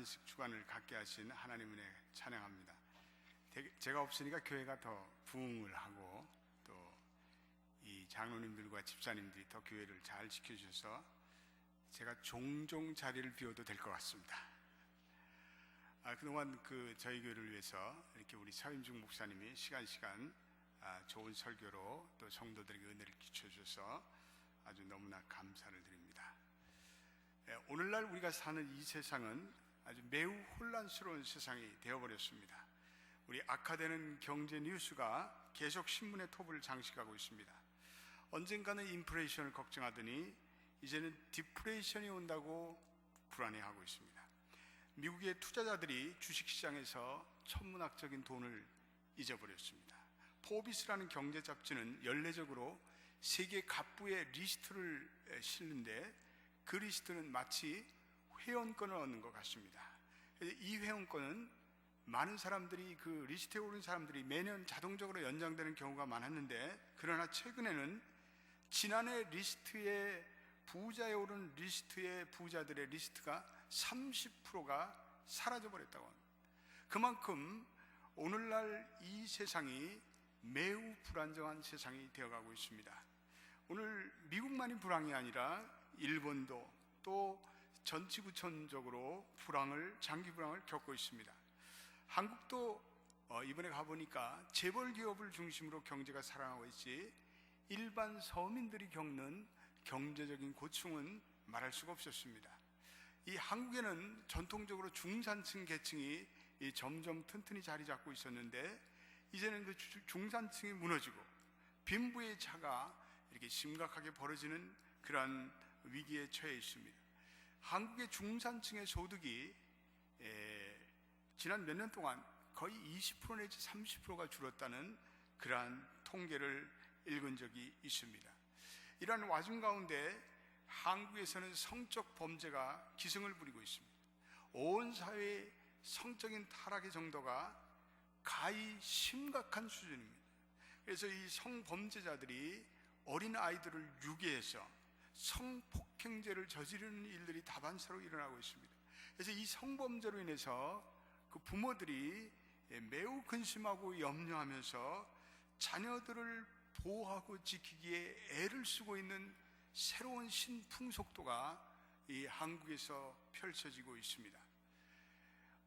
안식 주간을 갖게 하신 하나님 은혜 찬양합니다. 제가 없으니까 교회가 더 부흥을 하고 또 이 장로님들과 집사님들이 더 교회를 잘 지켜주셔서 제가 종종 자리를 비워도 될 것 같습니다. 그동안 저희 교회를 위해서 이렇게 우리 차윤중 목사님이 시간 좋은 설교로 또 성도들에게 은혜를 끼쳐주셔서 아주 너무나 감사를 드립니다. 오늘날 우리가 사는 이 세상은 아주 매우 혼란스러운 세상이 되어버렸습니다. 우리 악화되는 경제 뉴스가 계속 신문의 톱을 장식하고 있습니다. 언젠가는 인플레이션을 걱정하더니 이제는 디플레이션이 온다고 불안해하고 있습니다. 미국의 투자자들이 주식시장에서 천문학적인 돈을 잊어버렸습니다. 포비스라는 경제 잡지는 연례적으로 세계 갑부의 리스트를 실는데 그 리스트는 마치 회원권을 얻는 것 같습니다. 이 회원권은 많은 사람들이 그 리스트에 오른 사람들이 매년 자동적으로 연장되는 경우가 많았는데, 그러나 최근에는 지난해 리스트에 부자에 오른 리스트의 부자들의 리스트가 30%가 사라져버렸다고 합니다. 그만큼 오늘날 이 세상이 매우 불안정한 세상이 되어가고 있습니다. 오늘 미국만이 불황이 아니라 일본도 또 전지구촌적으로 장기 불황을 겪고 있습니다. 한국도 이번에 가보니까 재벌 기업을 중심으로 경제가 살아나고 있지 일반 서민들이 겪는 경제적인 고충은 말할 수가 없었습니다. 이 한국에는 전통적으로 중산층 계층이 점점 튼튼히 자리 잡고 있었는데, 이제는 그 중산층이 무너지고 빈부의 차가 이렇게 심각하게 벌어지는 그러한 위기에 처해 있습니다. 한국의 중산층의 소득이 지난 몇 년 동안 거의 20% 내지 30%가 줄었다는 그러한 통계를 읽은 적이 있습니다. 이러한 와중 가운데 한국에서는 성적 범죄가 기승을 부리고 있습니다. 온 사회의 성적인 타락의 정도가 가히 심각한 수준입니다. 그래서 이 성범죄자들이 어린 아이들을 유괴해서 성폭행죄를 저지르는 일들이 다반사로 일어나고 있습니다. 그래서 이 성범죄로 인해서 그 부모들이 매우 근심하고 염려하면서 자녀들을 보호하고 지키기에 애를 쓰고 있는 새로운 신풍속도가 이 한국에서 펼쳐지고 있습니다.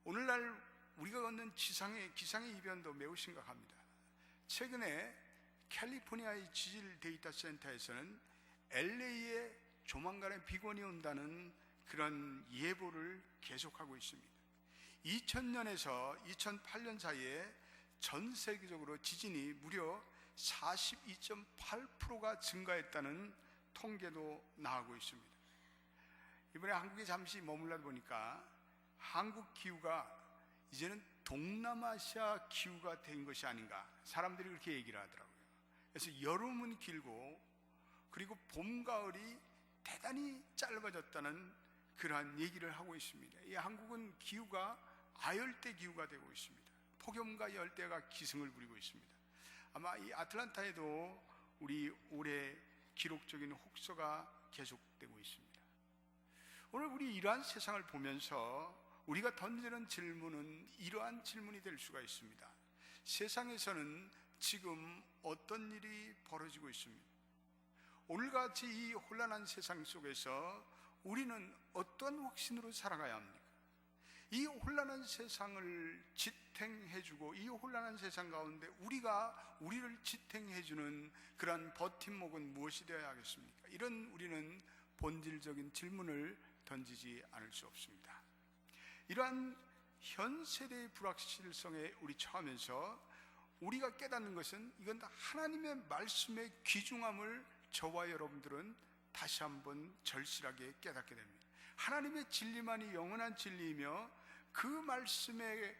오늘날 우리가 걷는 기상의 이변도 매우 심각합니다. 최근에 캘리포니아의 지질 데이터 센터에서는 LA에 조만간에 비건이 온다는 그런 예보를 계속하고 있습니다. 2000년에서 2008년 사이에 전 세계적으로 지진이 무려 42.8%가 증가했다는 통계도 나오고 있습니다. 이번에 한국에 잠시 머물러 보니까 한국 기후가 이제는 동남아시아 기후가 된 것이 아닌가, 사람들이 그렇게 얘기를 하더라고요. 그래서 여름은 길고 그리고 봄, 가을이 대단히 짧아졌다는 그러한 얘기를 하고 있습니다. 이 한국은 기후가 아열대 기후가 되고 있습니다. 폭염과 열대가 기승을 부리고 있습니다. 아마 이 아틀란타에도 우리 올해 기록적인 혹서가 계속되고 있습니다. 오늘 우리 이러한 세상을 보면서 우리가 던지는 질문은 이러한 질문이 될 수가 있습니다. 세상에서는 지금 어떤 일이 벌어지고 있습니다. 오늘같이 이 혼란한 세상 속에서 우리는 어떤 확신으로 살아가야 합니까? 이 혼란한 세상을 지탱해주고 이 혼란한 세상 가운데 우리를 지탱해주는 그러한 버팀목은 무엇이 되어야 하겠습니까? 이런 우리는 본질적인 질문을 던지지 않을 수 없습니다. 이러한 현 세대의 불확실성에 우리 처하면서 우리가 깨닫는 것은 이건 다 하나님의 말씀의 귀중함을 저와 여러분들은 다시 한번 절실하게 깨닫게 됩니다. 하나님의 진리만이 영원한 진리이며 그 말씀에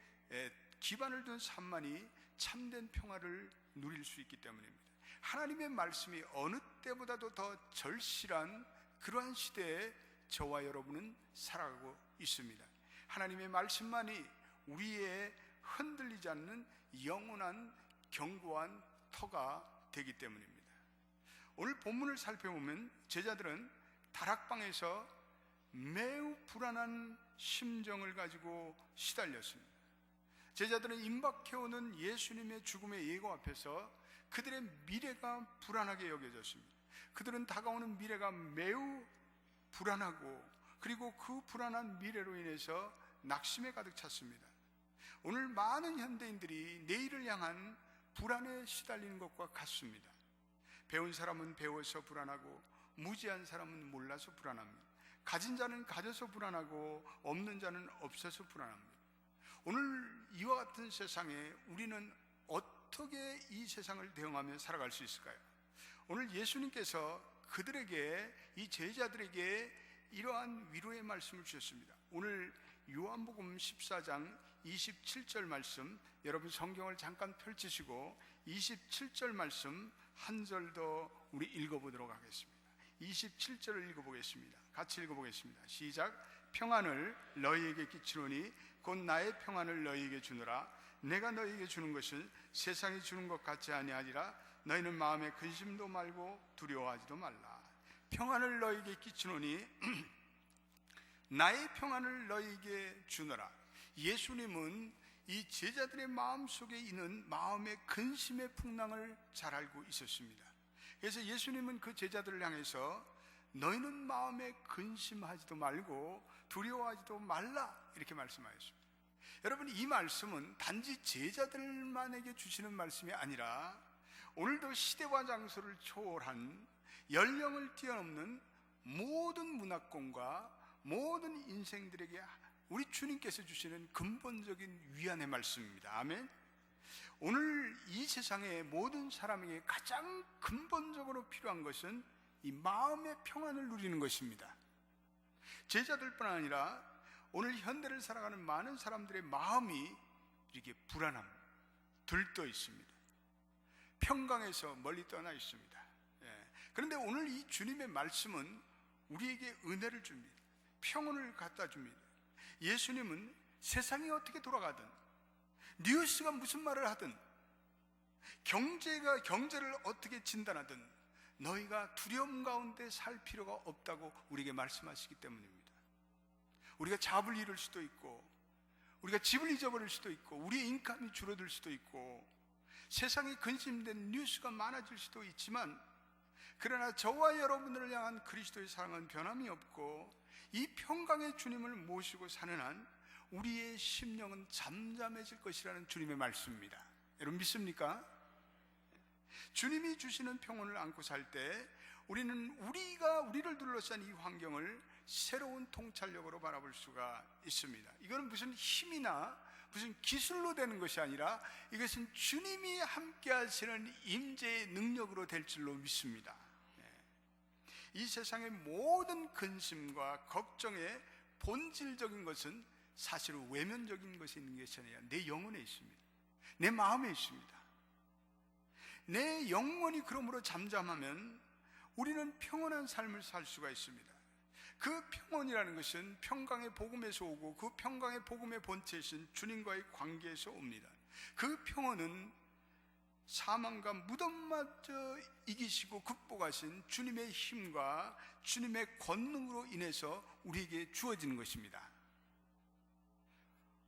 기반을 둔 삶만이 참된 평화를 누릴 수 있기 때문입니다. 하나님의 말씀이 어느 때보다도 더 절실한 그러한 시대에 저와 여러분은 살아가고 있습니다. 하나님의 말씀만이 우리의 흔들리지 않는 영원한 견고한 터가 되기 때문입니다. 오늘 본문을 살펴보면 제자들은 다락방에서 매우 불안한 심정을 가지고 시달렸습니다. 제자들은 임박해오는 예수님의 죽음의 예고 앞에서 그들의 미래가 불안하게 여겨졌습니다. 그들은 다가오는 미래가 매우 불안하고, 그리고 그 불안한 미래로 인해서 낙심에 가득 찼습니다. 오늘 많은 현대인들이 내일을 향한 불안에 시달리는 것과 같습니다. 배운 사람은 배워서 불안하고, 무지한 사람은 몰라서 불안합니다. 가진 자는 가져서 불안하고, 없는 자는 없어서 불안합니다. 오늘 이와 같은 세상에 우리는 어떻게 이 세상을 대응하며 살아갈 수 있을까요? 오늘 예수님께서 그들에게, 이 제자들에게 이러한 위로의 말씀을 주셨습니다. 오늘 요한복음 14장 27절 말씀, 여러분 성경을 잠깐 펼치시고 27절 말씀 한 절 더 우리 읽어보도록 하겠습니다. 27절을 읽어보겠습니다. 같이 읽어보겠습니다. 시작. 평안을 너희에게 끼치노니 곧 나의 평안을 너희에게 주노라. 내가 너희에게 주는 것은 세상이 주는 것 같지 아니하리라. 너희는 마음에 근심도 말고 두려워하지도 말라. 평안을 너희에게 끼치노니 나의 평안을 너희에게 주노라. 예수님은 이 제자들의 마음속에 있는 마음의 근심의 풍랑을 잘 알고 있었습니다. 그래서 예수님은 그 제자들을 향해서 너희는 마음에 근심하지도 말고 두려워하지도 말라, 이렇게 말씀하셨습니다. 여러분, 이 말씀은 단지 제자들만에게 주시는 말씀이 아니라 오늘도 시대와 장소를 초월한, 연령을 뛰어넘는 모든 문화권과 모든 인생들에게 우리 주님께서 주시는 근본적인 위안의 말씀입니다. 아멘. 오늘 이 세상의 모든 사람에게 가장 근본적으로 필요한 것은 이 마음의 평안을 누리는 것입니다. 제자들뿐 아니라 오늘 현대를 살아가는 많은 사람들의 마음이 이렇게 불안함, 들떠 있습니다. 평강에서 멀리 떠나 있습니다. 그런데 오늘 이 주님의 말씀은 우리에게 은혜를 줍니다. 평온을 갖다 줍니다. 예수님은 세상이 어떻게 돌아가든, 뉴스가 무슨 말을 하든, 경제를 어떻게 진단하든 너희가 두려움 가운데 살 필요가 없다고 우리에게 말씀하시기 때문입니다. 우리가 잡을 잃을 수도 있고, 우리가 집을 잊어버릴 수도 있고, 우리의 인감이 줄어들 수도 있고, 세상에 근심된 뉴스가 많아질 수도 있지만, 그러나 저와 여러분들을 향한 그리스도의 사랑은 변함이 없고, 이 평강의 주님을 모시고 사는 한 우리의 심령은 잠잠해질 것이라는 주님의 말씀입니다. 여러분 믿습니까? 주님이 주시는 평온을 안고 살 때 우리는 우리를 둘러싼 이 환경을 새로운 통찰력으로 바라볼 수가 있습니다. 이거는 무슨 힘이나 무슨 기술로 되는 것이 아니라 이것은 주님이 함께 하시는 임재의 능력으로 될 줄로 믿습니다. 이 세상의 모든 근심과 걱정의 본질적인 것은 사실 외면적인 것이 있는 것이 아니라 내 영혼에 있습니다. 내 마음에 있습니다. 내 영혼이 그러므로 잠잠하면 우리는 평온한 삶을 살 수가 있습니다. 그 평온이라는 것은 평강의 복음에서 오고, 그 평강의 복음의 본체이신 주님과의 관계에서 옵니다. 그 평온은 사망과 무덤마저 이기시고 극복하신 주님의 힘과 주님의 권능으로 인해서 우리에게 주어지는 것입니다.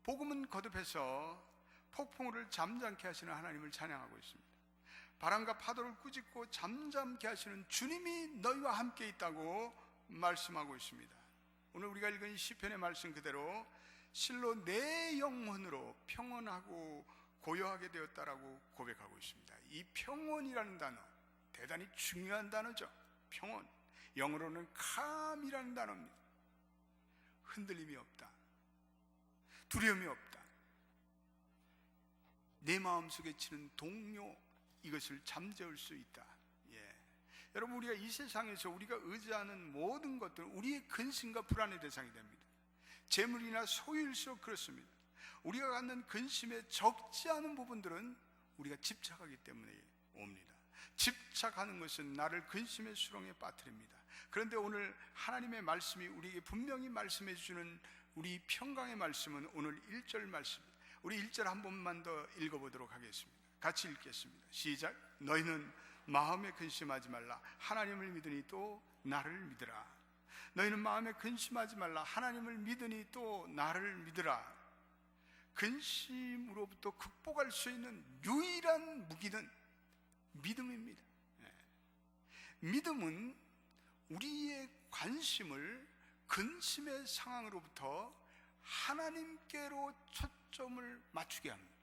복음은 거듭해서 폭풍우를 잠잠케 하시는 하나님을 찬양하고 있습니다. 바람과 파도를 꾸짖고 잠잠케 하시는 주님이 너희와 함께 있다고 말씀하고 있습니다. 오늘 우리가 읽은 시편의 말씀 그대로 실로 내 영혼으로 평온하고 고요하게 되었다라고 고백하고 있습니다. 이 평온이라는 단어, 대단히 중요한 단어죠. 평온, 영어로는 calm이라는 단어입니다. 흔들림이 없다, 두려움이 없다, 내 마음속에 치는 동요, 이것을 잠재울 수 있다. 여러분, 우리가 이 세상에서 우리가 의지하는 모든 것들은 우리의 근심과 불안의 대상이 됩니다. 재물이나 소유일수록 그렇습니다. 우리가 갖는 근심의 적지 않은 부분들은 우리가 집착하기 때문에 옵니다. 집착하는 것은 나를 근심의 수렁에 빠뜨립니다. 그런데 오늘 하나님의 말씀이 우리에게 분명히 말씀해 주시는 우리 평강의 말씀은 오늘 1절 말씀입니다. 우리 1절 한 번만 더 읽어보도록 하겠습니다. 같이 읽겠습니다. 시작. 너희는 마음에 근심하지 말라. 하나님을 믿으니 또 나를 믿으라. 너희는 마음에 근심하지 말라. 하나님을 믿으니 또 나를 믿으라. 근심으로부터 극복할 수 있는 유일한 무기는 믿음입니다. 믿음은 우리의 관심을 근심의 상황으로부터 하나님께로 초점을 맞추게 합니다.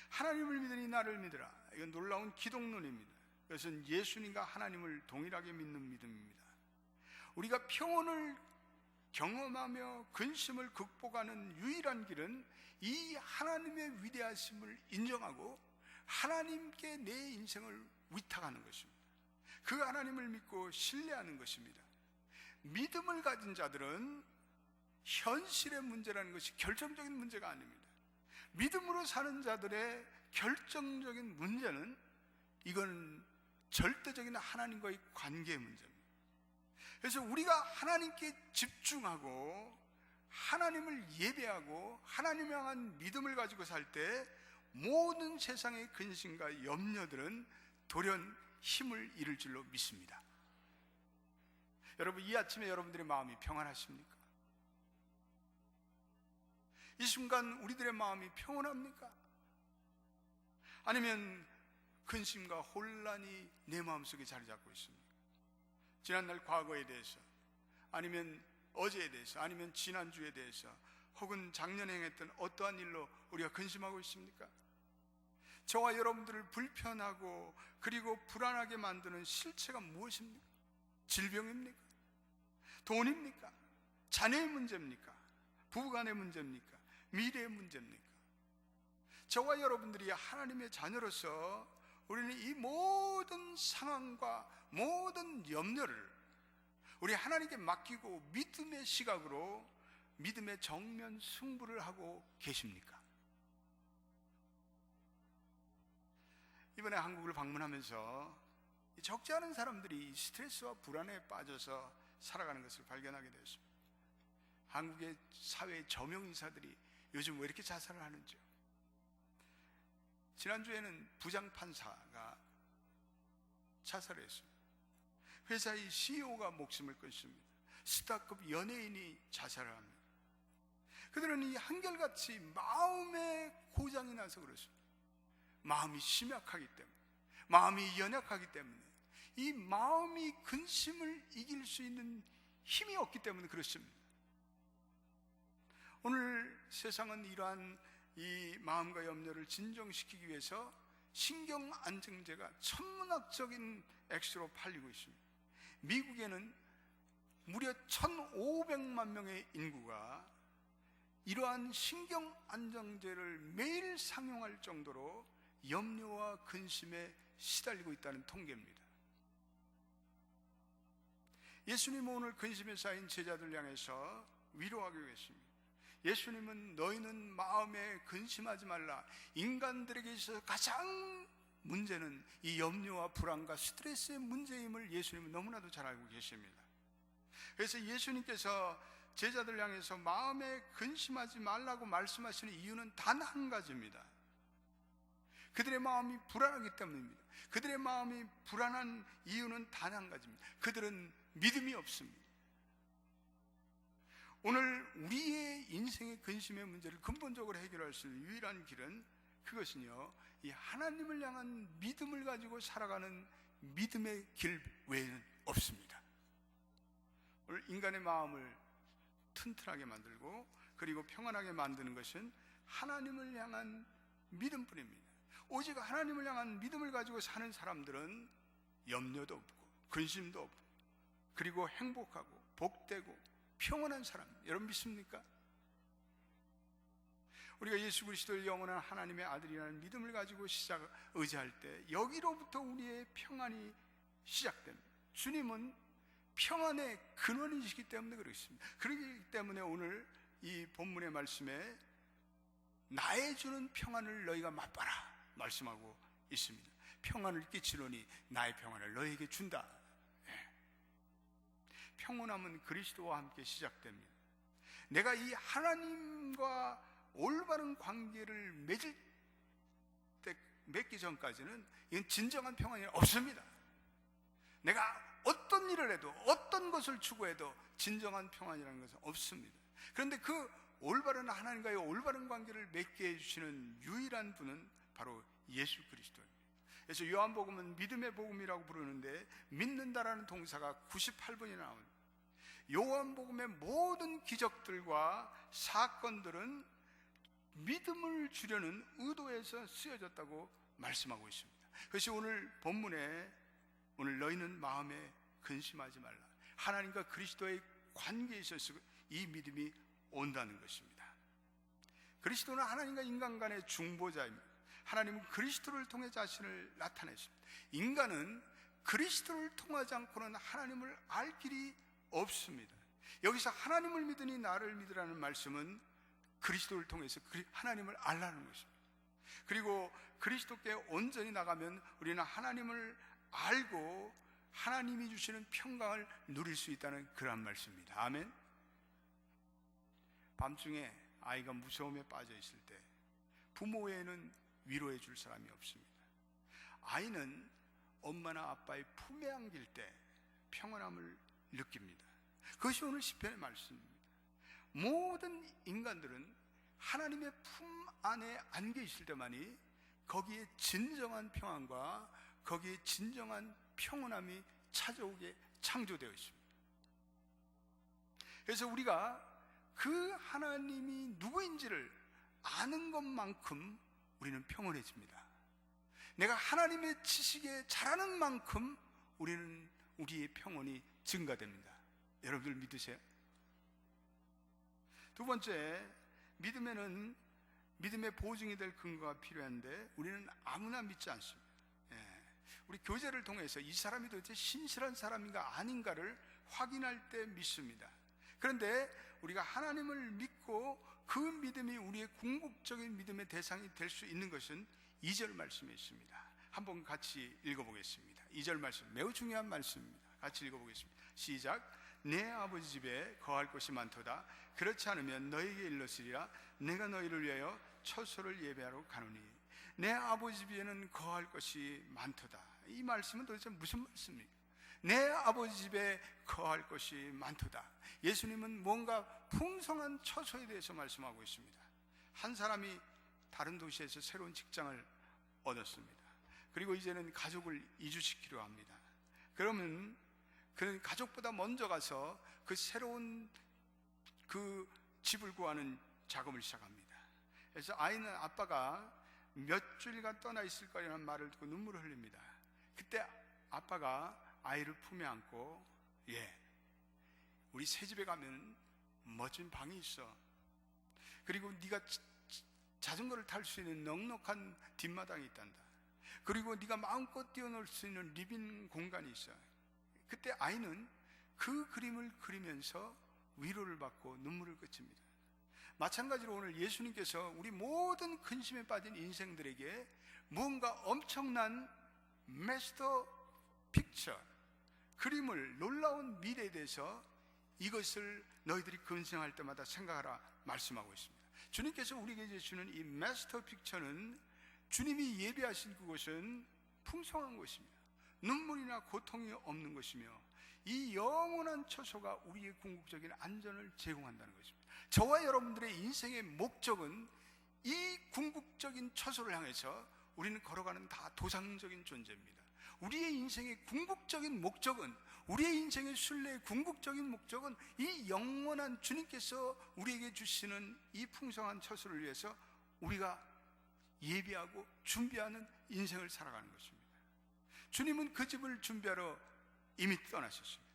하나님을 믿으니 나를 믿으라. 이건 놀라운 기독론입니다. 이것은 예수님과 하나님을 동일하게 믿는 믿음입니다. 우리가 평온을 경험하며 근심을 극복하는 유일한 길은 이 하나님의 위대하심을 인정하고 하나님께 내 인생을 위탁하는 것입니다. 그 하나님을 믿고 신뢰하는 것입니다. 믿음을 가진 자들은 현실의 문제라는 것이 결정적인 문제가 아닙니다. 믿음으로 사는 자들의 결정적인 문제는 이건 절대적인 하나님과의 관계의 문제입니다. 그래서 우리가 하나님께 집중하고 하나님을 예배하고 하나님 향한 믿음을 가지고 살 때 모든 세상의 근심과 염려들은 돌연 힘을 잃을 줄로 믿습니다. 여러분, 이 아침에 여러분들의 마음이 평안하십니까? 이 순간 우리들의 마음이 평온합니까? 아니면 근심과 혼란이 내 마음속에 자리 잡고 있습니까? 지난날 과거에 대해서, 아니면 어제에 대해서, 아니면 지난주에 대해서, 혹은 작년에 행했던 어떠한 일로 우리가 근심하고 있습니까? 저와 여러분들을 불편하고 그리고 불안하게 만드는 실체가 무엇입니까? 질병입니까? 돈입니까? 자녀의 문제입니까? 부부간의 문제입니까? 미래의 문제입니까? 저와 여러분들이 하나님의 자녀로서 우리는 이 모든 상황과 모든 염려를 우리 하나님께 맡기고 믿음의 시각으로 믿음의 정면 승부를 하고 계십니까? 이번에 한국을 방문하면서 적지 않은 사람들이 스트레스와 불안에 빠져서 살아가는 것을 발견하게 되었습니다. 한국의 사회 저명인사들이 요즘 왜 이렇게 자살을 하는지요? 지난주에는 부장판사가 자살을 했습니다. 회사의 CEO가 목숨을 끊습니다. 스타급 연예인이 자살을 합니다. 그들은 이 한결같이 마음의 고장이 나서 그렇습니다. 마음이 심약하기 때문에, 마음이 연약하기 때문에, 이 마음이 근심을 이길 수 있는 힘이 없기 때문에 그렇습니다. 오늘 세상은 이러한 이 마음과 염려를 진정시키기 위해서 신경 안정제가 천문학적인 액수로 팔리고 있습니다. 미국에는 무려 1,500만 명의 인구가 이러한 신경 안정제를 매일 상용할 정도로 염려와 근심에 시달리고 있다는 통계입니다. 예수님은 오늘 근심에 쌓인 제자들 향해서 위로하고 계십니다. 예수님은 너희는 마음에 근심하지 말라. 인간들에게 있어서 가장 문제는 이 염려와 불안과 스트레스의 문제임을 예수님은 너무나도 잘 알고 계십니다. 그래서 예수님께서 제자들 향해서 마음에 근심하지 말라고 말씀하시는 이유는 단 한 가지입니다. 그들의 마음이 불안하기 때문입니다. 그들의 마음이 불안한 이유는 단 한 가지입니다. 그들은 믿음이 없습니다. 오늘 우리의 인생의 근심의 문제를 근본적으로 해결할 수 있는 유일한 길은 그것은요, 이 하나님을 향한 믿음을 가지고 살아가는 믿음의 길 외에는 없습니다. 오늘 인간의 마음을 튼튼하게 만들고 그리고 평안하게 만드는 것은 하나님을 향한 믿음뿐입니다. 오직 하나님을 향한 믿음을 가지고 사는 사람들은 염려도 없고 근심도 없고 그리고 행복하고 복되고 평온한 사람, 여러분 믿습니까? 우리가 예수 그리스도를 영원한 하나님의 아들이라는 믿음을 가지고 의지할 때 여기로부터 우리의 평안이 시작됩니다. 주님은 평안의 근원이시기 때문에 그렇습니다. 그렇기 때문에 오늘 이 본문의 말씀에 나의 주는 평안을 너희가 맛봐라 말씀하고 있습니다. 평안을 끼치노니 나의 평안을 너희에게 준다. 평온함은 그리스도와 함께 시작됩니다. 내가 이 하나님과 올바른 관계를 맺기 전까지는 이건 진정한 평안이 없습니다. 내가 어떤 일을 해도 어떤 것을 추구해도 진정한 평안이라는 것은 없습니다. 그런데 그 올바른 하나님과의 올바른 관계를 맺게 해주시는 유일한 분은 바로 예수 그리스도입니다. 그래서 요한복음은 믿음의 복음이라고 부르는데 믿는다라는 동사가 98번이나 나옵니다. 요한복음의 모든 기적들과 사건들은 믿음을 주려는 의도에서 쓰여졌다고 말씀하고 있습니다. 그것이 오늘 본문에 오늘 너희는 마음에 근심하지 말라. 하나님과 그리스도의 관계에 있어서 이 믿음이 온다는 것입니다. 그리스도는 하나님과 인간 간의 중보자입니다. 하나님은 그리스도를 통해 자신을 나타내십니다. 인간은 그리스도를 통하지 않고는 하나님을 알 길이 없습니다. 여기서 하나님을 믿으니 나를 믿으라는 말씀은 그리스도를 통해서 하나님을 알라는 것입니다. 그리고 그리스도께 온전히 나가면 우리는 하나님을 알고 하나님이 주시는 평강을 누릴 수 있다는 그런 말씀입니다. 아멘. 밤중에 아이가 무서움에 빠져 있을 때 부모 외에는 위로해 줄 사람이 없습니다. 아이는 엄마나 아빠의 품에 안길 때 평안함을 느낍니다. 그것이 오늘 시편의 말씀입니다. 모든 인간들은 하나님의 품 안에 안겨 있을 때만이 거기에 진정한 평안과 거기에 진정한 평온함이 찾아오게 창조되어 있습니다. 그래서 우리가 그 하나님이 누구인지를 아는 것만큼 우리는 평온해집니다. 내가 하나님의 지식에 잘하는 만큼 우리의 평온이 증가됩니다. 여러분들 믿으세요? 두 번째, 믿음에는 믿음의 보증이 될 근거가 필요한데 우리는 아무나 믿지 않습니다. 우리 교제를 통해서 이 사람이 도대체 신실한 사람인가 아닌가를 확인할 때 믿습니다. 그런데 우리가 하나님을 믿고 그 믿음이 우리의 궁극적인 믿음의 대상이 될 수 있는 것은 2절 말씀에 있습니다. 한번 같이 읽어보겠습니다. 2절 말씀 매우 중요한 말씀입니다. 같이 읽어보겠습니다. 시작. 내 아버지 집에 거할 곳이 많도다. 그렇지 않으면 너에게 일렀으리라. 내가 너희를 위하여 처소를 예배하러 가노니. 내 아버지 집에는 거할 것이 많도다. 이 말씀은 도대체 무슨 말씀입니까? 내 아버지 집에 거할 것이 많도다. 예수님은 뭔가 풍성한 처소에 대해서 말씀하고 있습니다. 한 사람이 다른 도시에서 새로운 직장을 얻었습니다. 그리고 이제는 가족을 이주시키려 합니다. 그러면 그는 가족보다 먼저 가서 그 새로운 그 집을 구하는 작업을 시작합니다. 그래서 아이는 아빠가 몇 주일간 떠나 있을 거라는 말을 듣고 눈물을 흘립니다. 그때 아빠가 아이를 품에 안고 우리 새 집에 가면 멋진 방이 있어. 그리고 네가 자전거를 탈 수 있는 넉넉한 뒷마당이 있단다. 그리고 네가 마음껏 뛰어놀 수 있는 리빙 공간이 있어. 그때 아이는 그 그림을 그리면서 위로를 받고 눈물을 그칩니다. 마찬가지로 오늘 예수님께서 우리 모든 근심에 빠진 인생들에게 무언가 엄청난 마스터 픽처, 그림을, 놀라운 미래에 대해서 이것을 너희들이 근심할 때마다 생각하라 말씀하고 있습니다. 주님께서 우리에게 주시는 이 마스터 픽처는 주님이 예비하신 그곳은 풍성한 것입니다. 눈물이나 고통이 없는 것이며 이 영원한 처소가 우리의 궁극적인 안전을 제공한다는 것입니다. 저와 여러분들의 인생의 목적은 이 궁극적인 처소를 향해서 우리는 걸어가는 다 도상적인 존재입니다. 우리의 인생의 궁극적인 목적은, 우리의 인생의 순례의 궁극적인 목적은 이 영원한 주님께서 우리에게 주시는 이 풍성한 처소를 위해서 우리가 예비하고 준비하는 인생을 살아가는 것입니다. 주님은 그 집을 준비하러 이미 떠나셨습니다.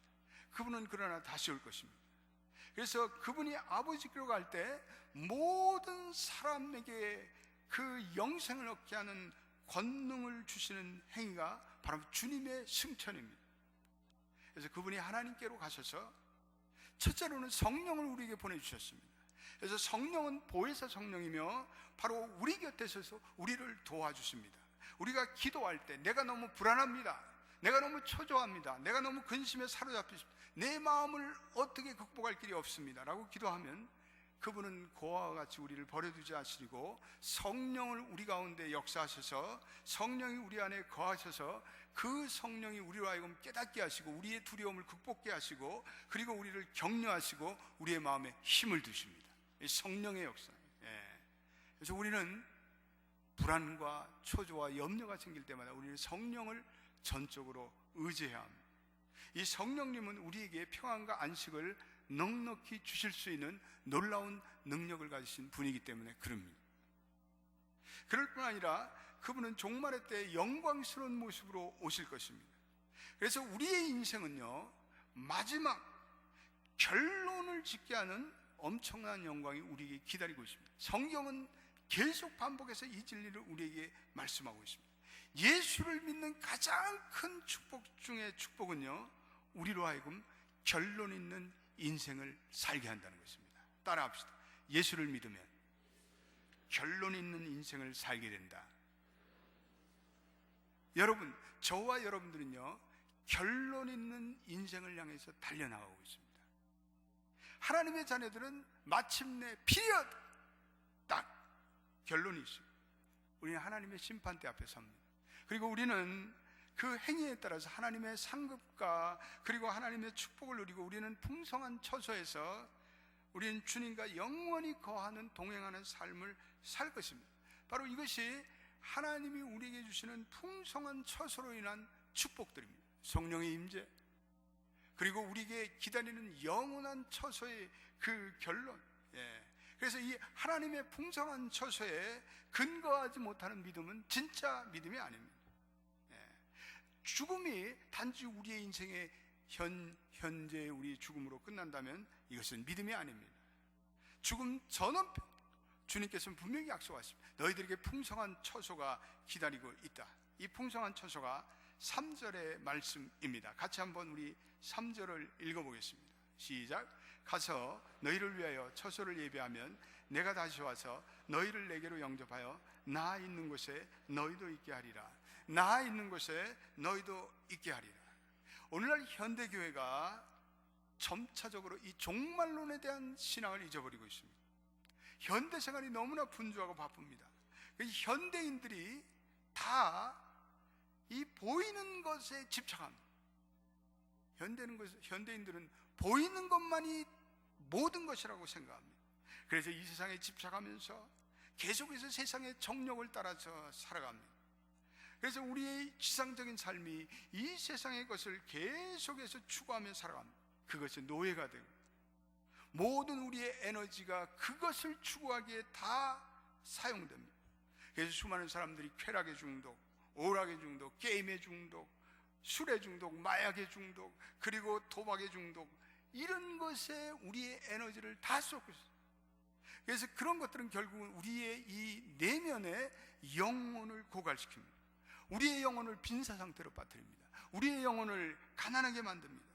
그분은 그러나 다시 올 것입니다. 그래서 그분이 아버지께로 갈 때 모든 사람에게 그 영생을 얻게 하는 권능을 주시는 행위가 바로 주님의 승천입니다. 그래서 그분이 하나님께로 가셔서 첫째로는 성령을 우리에게 보내주셨습니다. 그래서 성령은 보혜사 성령이며 바로 우리 곁에 서서 우리를 도와주십니다. 우리가 기도할 때 내가 너무 불안합니다, 내가 너무 초조합니다, 내가 너무 근심에 사로잡히십니다, 내 마음을 어떻게 극복할 길이 없습니다 라고 기도하면 그분은 고아와 같이 우리를 버려두지 않으시고 성령을 우리 가운데 역사하셔서 성령이 우리 안에 거하셔서 그 성령이 우리로 하여금 깨닫게 하시고 우리의 두려움을 극복케 하시고 그리고 우리를 격려하시고 우리의 마음에 힘을 두십니다. 성령의 역사. 그래서 우리는 불안과 초조와 염려가 생길 때마다 우리는 성령을 전적으로 의지해야 합니다. 이 성령님은 우리에게 평안과 안식을 넉넉히 주실 수 있는 놀라운 능력을 가지신 분이기 때문에 그럽니다. 그럴 뿐 아니라 그분은 종말의 때 영광스러운 모습으로 오실 것입니다. 그래서 우리의 인생은요, 마지막 결론을 짓게 하는 엄청난 영광이 우리에게 기다리고 있습니다. 성경은 계속 반복해서 이 진리를 우리에게 말씀하고 있습니다. 예수를 믿는 가장 큰 축복 중에 축복은요, 우리로 하여금 결론 있는 인생을 살게 한다는 것입니다. 따라합시다. 예수를 믿으면 결론 있는 인생을 살게 된다. 여러분, 저와 여러분들은요, 결론 있는 인생을 향해서 달려나가고 있습니다. 하나님의 자녀들은 마침내 피리엇 딱 결론이 있어요. 우리는 하나님의 심판대 앞에 섭니다. 그리고 우리는 그 행위에 따라서 하나님의 상급과 그리고 하나님의 축복을 누리고 우리는 풍성한 처소에서 우리는 주님과 영원히 거하는 동행하는 삶을 살 것입니다. 바로 이것이 하나님이 우리에게 주시는 풍성한 처소로 인한 축복들입니다. 성령의 임재, 그리고 우리에게 기다리는 영원한 처소의 그 결론. 그래서 이 하나님의 풍성한 처소에 근거하지 못하는 믿음은 진짜 믿음이 아닙니다. 죽음이 단지 우리의 인생의 현재의 우리 죽음으로 끝난다면 이것은 믿음이 아닙니다. 죽음 전원편 주님께서는 분명히 약속하십니다. 너희들에게 풍성한 처소가 기다리고 있다. 이 풍성한 처소가 3절의 말씀입니다. 같이 한번 우리 3절을 읽어보겠습니다. 시작. 가서 너희를 위하여 처소를 예비하면 내가 다시 와서 너희를 내게로 영접하여 나 있는 곳에 너희도 있게 하리라. 나 있는 곳에 너희도 있게 하리라. 오늘날 현대교회가 점차적으로 이 종말론에 대한 신앙을 잊어버리고 있습니다. 현대생활이 너무나 분주하고 바쁩니다. 현대인들이 다 이 보이는 것에 집착합니다. 현대인들은 보이는 것만이 모든 것이라고 생각합니다. 그래서 이 세상에 집착하면서 계속해서 세상의 정욕을 따라서 살아갑니다. 그래서 우리의 지상적인 삶이 이 세상의 것을 계속해서 추구하며 살아갑니다. 그것이 노예가 되고 모든 우리의 에너지가 그것을 추구하기에 다 사용됩니다. 그래서 수많은 사람들이 쾌락의 중독, 오락의 중독, 게임의 중독, 술의 중독, 마약의 중독, 그리고 도박의 중독, 이런 것에 우리의 에너지를 다 쏟고 있어요. 그래서 그런 것들은 결국은 우리의 이 내면의 영혼을 고갈시킵니다. 우리의 영혼을 빈사 상태로 빠뜨립니다. 우리의 영혼을 가난하게 만듭니다.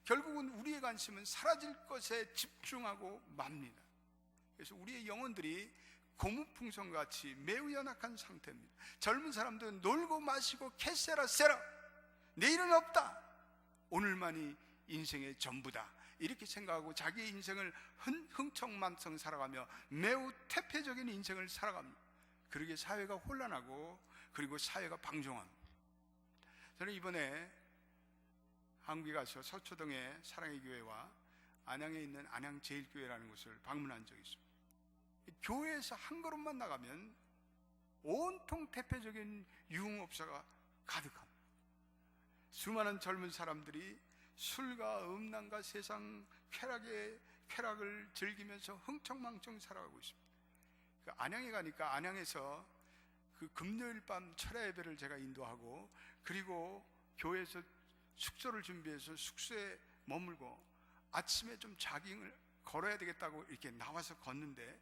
결국은 우리의 관심은 사라질 것에 집중하고 맙니다. 그래서 우리의 영혼들이 고무풍선같이 매우 연약한 상태입니다. 젊은 사람들은 놀고 마시고 캐세라 세라, 내일은 없다, 오늘만이 인생의 전부다, 이렇게 생각하고 자기의 인생을 흥청망청 살아가며 매우 태폐적인 인생을 살아갑니다. 그러기에 사회가 혼란하고 그리고 사회가 방종합니다. 저는 이번에 한국에 가서 서초동의 사랑의 교회와 안양에 있는 안양제일교회라는 곳을 방문한 적이 있습니다. 교회에서 한 걸음만 나가면 온통 태폐적인 유흥업소가 가득합니다. 수많은 젊은 사람들이 술과 음란과 세상 쾌락을 즐기면서 흥청망청 살아가고 있습니다. 그 안양에 가니까 안양에서 그 금요일 밤 철야 예배를 제가 인도하고 그리고 교회에서 숙소를 준비해서 숙소에 머물고 아침에 좀 자깅을 걸어야 되겠다고 이렇게 나와서 걷는데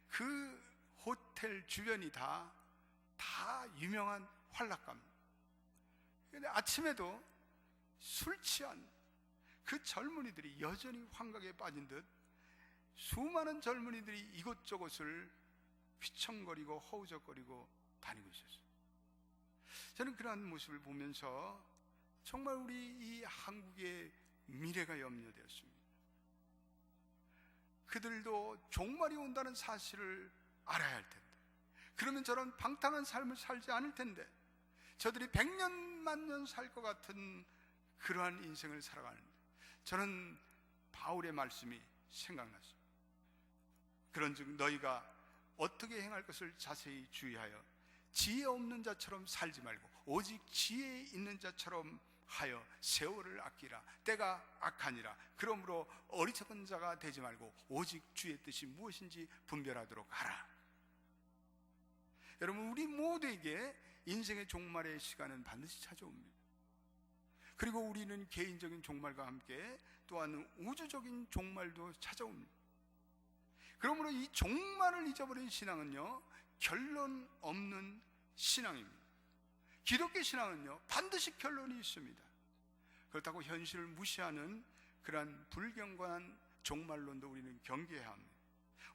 그 호텔 주변이 다 유명한 환락가입니다. 그런데 아침에도 술 취한 그 젊은이들이 여전히 환각에 빠진 듯 수많은 젊은이들이 이곳저곳을 휘청거리고 허우적거리고 다니고 있었어요. 저는 그러한 모습을 보면서 정말 우리 이 한국의 미래가 염려되었습니다. 그들도 종말이 온다는 사실을 알아야 할 텐데, 그러면 저런 방탕한 삶을 살지 않을 텐데, 저들이 100년 만년 살 것 같은 그러한 인생을 살아가는데, 저는 바울의 말씀이 생각났습니다. 그런즉 너희가 어떻게 행할 것을 자세히 주의하여 지혜 없는 자처럼 살지 말고 오직 지혜 있는 자처럼 하여 세월을 아끼라. 때가 악하니라. 그러므로 어리석은 자가 되지 말고 오직 주의 뜻이 무엇인지 분별하도록 하라. 여러분, 우리 모두에게 인생의 종말의 시간은 반드시 찾아옵니다. 그리고 우리는 개인적인 종말과 함께 또한 우주적인 종말도 찾아옵니다. 그러므로 이 종말을 잊어버린 신앙은요, 결론 없는 신앙입니다. 기독교 신앙은요, 반드시 결론이 있습니다. 그렇다고 현실을 무시하는 그러한 불경건한 종말론도 우리는 경계해야 합니다.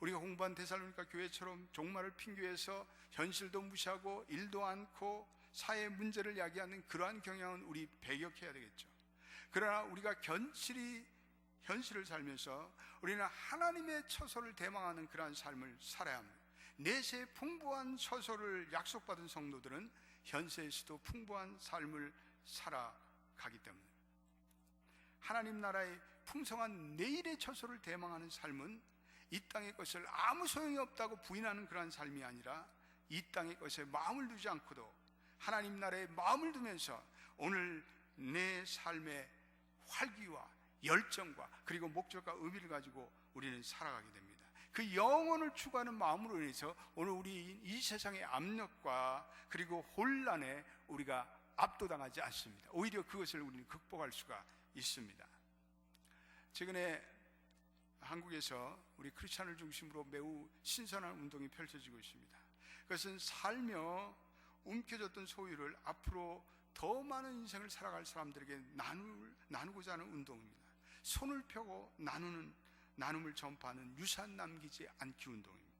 우리가 공부한 데살로니가 교회처럼 종말을 핑계해서 현실도 무시하고 일도 않고 사회 문제를 야기하는 그러한 경향은 우리 배격해야 되겠죠. 그러나 우리가 현실을 살면서 우리는 하나님의 처소를 대망하는 그러한 삶을 살아야 합니다. 내세의 풍부한 처소를 약속받은 성도들은 현세에서도 풍부한 삶을 살아가기 때문에, 하나님 나라의 풍성한 내일의 처소를 대망하는 삶은 이 땅의 것을 아무 소용이 없다고 부인하는 그러한 삶이 아니라, 이 땅의 것에 마음을 두지 않고도 하나님 나라에 마음을 두면서 오늘 내 삶의 활기와 열정과 그리고 목적과 의미를 가지고 우리는 살아가게 됩니다. 그 영혼을 추구하는 마음으로 인해서 오늘 우리 이 세상의 압력과 그리고 혼란에 우리가 압도당하지 않습니다. 오히려 그것을 우리는 극복할 수가 있습니다. 최근에 한국에서 우리 크리스찬을 중심으로 매우 신선한 운동이 펼쳐지고 있습니다. 그것은 살며 움켜졌던 소유를 앞으로 더 많은 인생을 살아갈 사람들에게 나누고자 하는 운동입니다. 손을 펴고 나눔을 전파하는 유산 남기지 않기 운동입니다.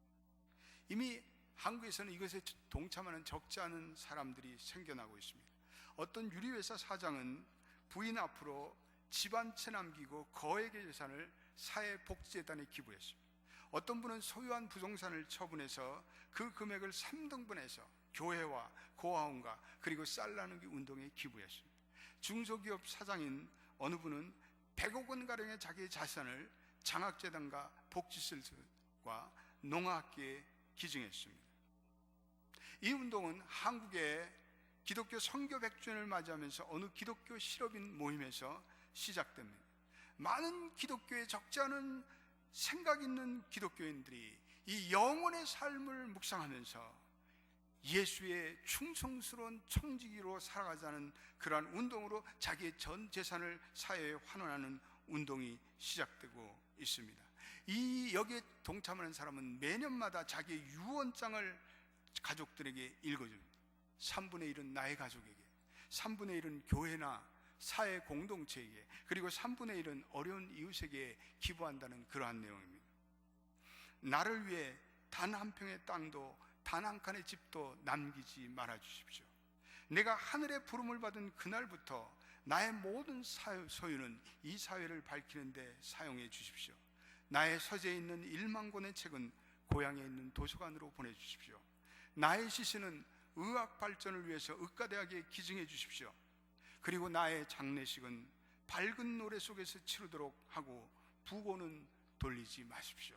이미 한국에서는 이것에 동참하는 적지 않은 사람들이 생겨나고 있습니다. 어떤 유리회사 사장은 부인 앞으로 집 한 채 남기고 거액의 재산을 사회복지재단에 기부했습니다. 어떤 분은 소유한 부동산을 처분해서 그 금액을 3등분해서 교회와 고아원과 그리고 쌀 나누기 운동에 기부했습니다. 중소기업 사장인 어느 분은 100억 원가량의 자기의 자산을 장학재단과 복지시설과 농아학기에 기증했습니다. 이 운동은 한국의 기독교 선교 100주년을 맞이하면서 어느 기독교 실업인 모임에서 시작됩니다. 많은 기독교에 적지 않은 생각 있는 기독교인들이 이 영혼의 삶을 묵상하면서 예수의 충성스러운 청지기로 살아가자는 그러한 운동으로 자기의 전 재산을 사회에 환원하는 운동이 시작되고 있습니다. 여기에 동참하는 사람은 매년마다 자기의 유언장을 가족들에게 읽어줍니다. 3분의 1은 나의 가족에게, 3분의 1은 교회나 사회 공동체에게, 그리고 3분의 1은 어려운 이웃에게 기부한다는 그러한 내용입니다. 나를 위해 단 한 평의 땅도 단 한 칸의 집도 남기지 말아 주십시오. 내가 하늘의 부름을 받은 그날부터 나의 모든 소유는 이 사회를 밝히는 데 사용해 주십시오. 나의 서재에 있는 1만 권의 책은 고향에 있는 도서관으로 보내주십시오. 나의 시신은 의학 발전을 위해서 의과대학에 기증해 주십시오. 그리고 나의 장례식은 밝은 노래 속에서 치르도록 하고 부고는 돌리지 마십시오.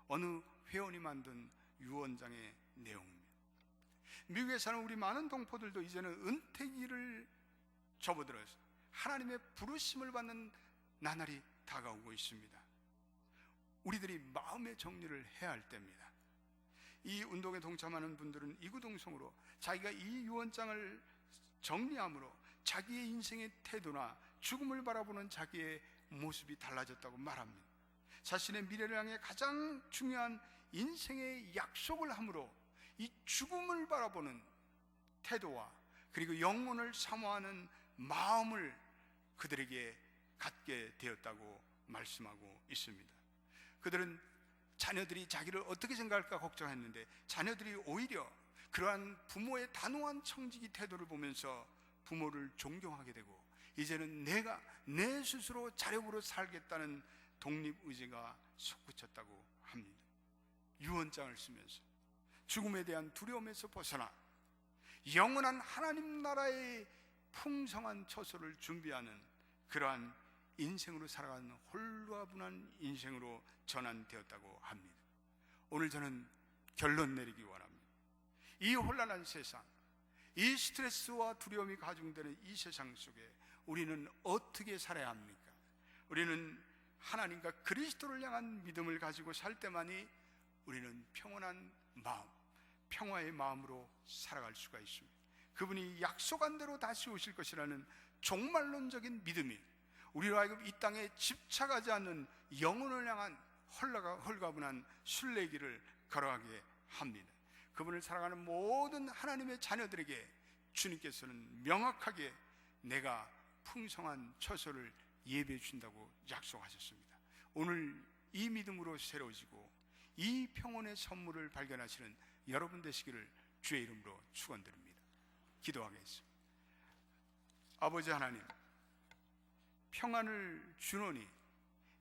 어느 회원이 만든 유언장의 내용입니다. 미국에 사는 우리 많은 동포들도 이제는 은퇴기를 접어들어서 하나님의 부르심을 받는 나날이 다가오고 있습니다. 우리들이 마음의 정리를 해야 할 때입니다. 이 운동에 동참하는 분들은 이구동성으로 자기가 이 유언장을 정리함으로 자기의 인생의 태도나 죽음을 바라보는 자기의 모습이 달라졌다고 말합니다. 자신의 미래를 향해 가장 중요한 인생의 약속을 함으로 이 죽음을 바라보는 태도와 그리고 영혼을 사모하는 마음을 그들에게 갖게 되었다고 말씀하고 있습니다. 그들은 자녀들이 자기를 어떻게 생각할까 걱정했는데 자녀들이 오히려 그러한 부모의 단호한 청지기 태도를 보면서 부모를 존경하게 되고 이제는 내가 내 스스로 자력으로 살겠다는 독립의지가 솟구쳤다고 합니다. 유언장을 쓰면서 죽음에 대한 두려움에서 벗어나 영원한 하나님 나라의 풍성한 처소를 준비하는 그러한 인생으로 살아가는 홀가분한 인생으로 전환되었다고 합니다. 오늘 저는 결론 내리기 원합니다. 이 혼란한 세상, 이 스트레스와 두려움이 가중되는 이 세상 속에 우리는 어떻게 살아야 합니까? 우리는 하나님과 그리스도를 향한 믿음을 가지고 살 때만이 우리는 평온한 마음, 평화의 마음으로 살아갈 수가 있습니다. 그분이 약속한 대로 다시 오실 것이라는 종말론적인 믿음이 우리로 하여금 이 땅에 집착하지 않는 영혼을 향한 홀가분한 순례길을 걸어가게 합니다. 그분을 사랑하는 모든 하나님의 자녀들에게 주님께서는 명확하게 내가 풍성한 처소를 예배해 준다고 약속하셨습니다. 오늘 이 믿음으로 새로워지고 이 평온의 선물을 발견하시는 여러분 되시기를 주의 이름으로 축원드립니다. 기도하겠습니다. 아버지 하나님, 평안을 주노니